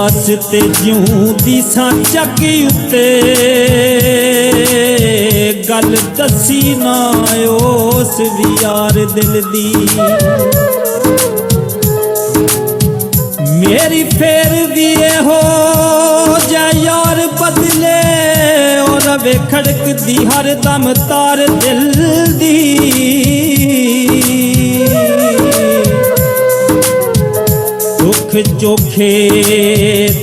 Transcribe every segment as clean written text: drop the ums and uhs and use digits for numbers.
वास्ते जिउंदी सां चक्की उत्ते गल दसी ना उस भी यार दिल दी। मेरी फेर भी हो जा यार बदले और रवे खड़कदी हर दम तार दिल दी। दुख चोखे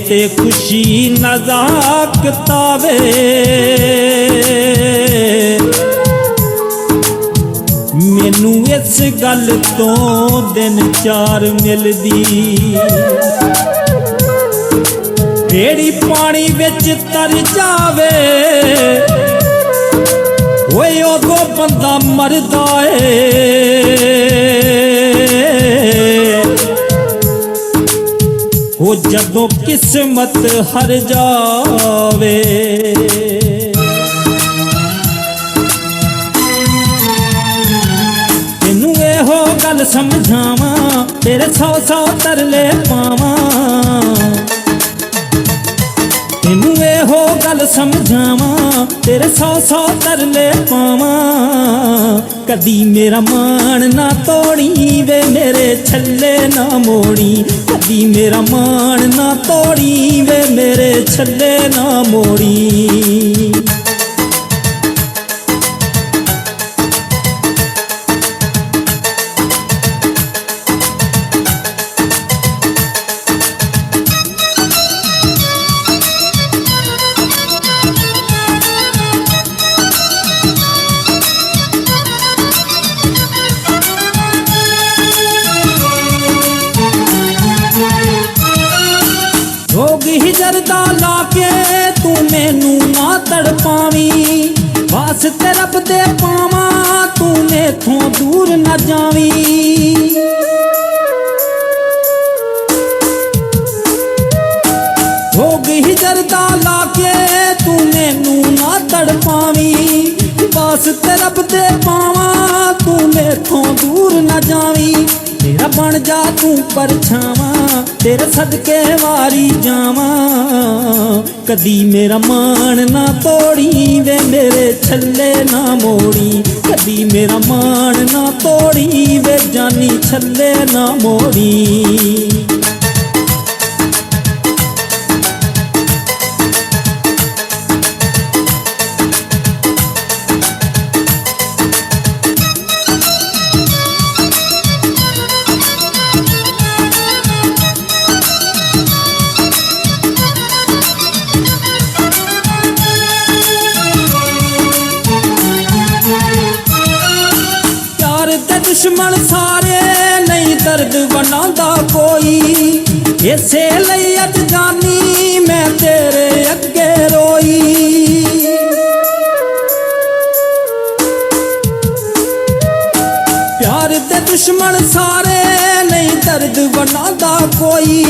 ते खुशी नजाक तावे मैनू इस गल तो दिन चार मिलदी। बेड़ी पानी विच तर जावे ओए उदो बंदा मरदा है। वो जदों किस्मत हर जावे। तेनू एहो गल समझावा तेरे 100 तरले पावा। तेनू एहो गल समझावा तेरे 100 तरले पावा। कदी मेरा मान ना तोड़ी वे मेरे छल्ले ना मोड़ी। कदी मेरा मान ना तोड़ी वे मेरे छल्ले ना मोड़ी। ही जरदा लाके तू मैनू ना तड़पावी। वास्ते रब दे पावा तू मेथों दूर न जावी। हो गई जरदा लाके तू मैनू ना तड़पावी। वास्ते रब दे पावा तू मेथों दूर न जावी। तेरा बन जा तू परछावा तेरे सदके वारी जावा। कदी मेरा मान ना तोड़ी वे मेरे छल्ले ना मोड़ी। कदी मेरा मान ना तोड़ी वे जानी छल्ले ना मोड़ी। दुश्मन सारे नहीं दर्द बनांदा कोई। इसे लई अज जानी मैं तेरे अगे रोई। प्यार दे दुश्मन सारे नहीं दर्द बनांदा कोई।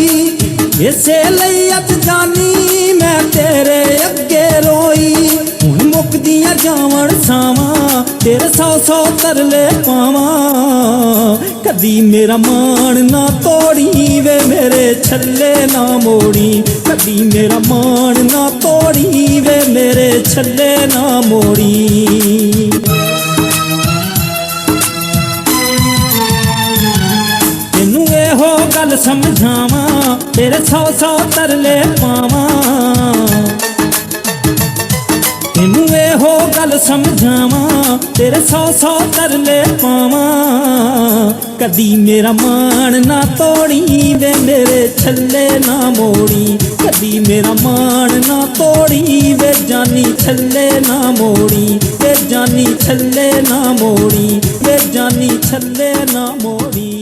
इसे लई अज जानी मैं तेरे अगे रोई। हुण मुकदियां जावण सावां तेरे 100 तरले पावा। कदी मेरा मान ना तोड़ी वे मेरे छल्ले ना मोड़ी। कदी मेरा मान ना तोड़ी वे मेरे छल्ले ना मोड़ी। तेनू एहो गल समझावा तेरे 100 तरले पावा। तेनू एहो गल समझावा तेरे 100 तरले पावा। कदी मेरा मान ना तोड़ी वे मेरे छल्ले ना मोड़ी। कदी मेरा मान ना तोड़ी वे जानी छल्ले ना मोड़ी। वे जानी छल्ले ना मोड़ी। वे जानी छल्ले ना मोड़ी।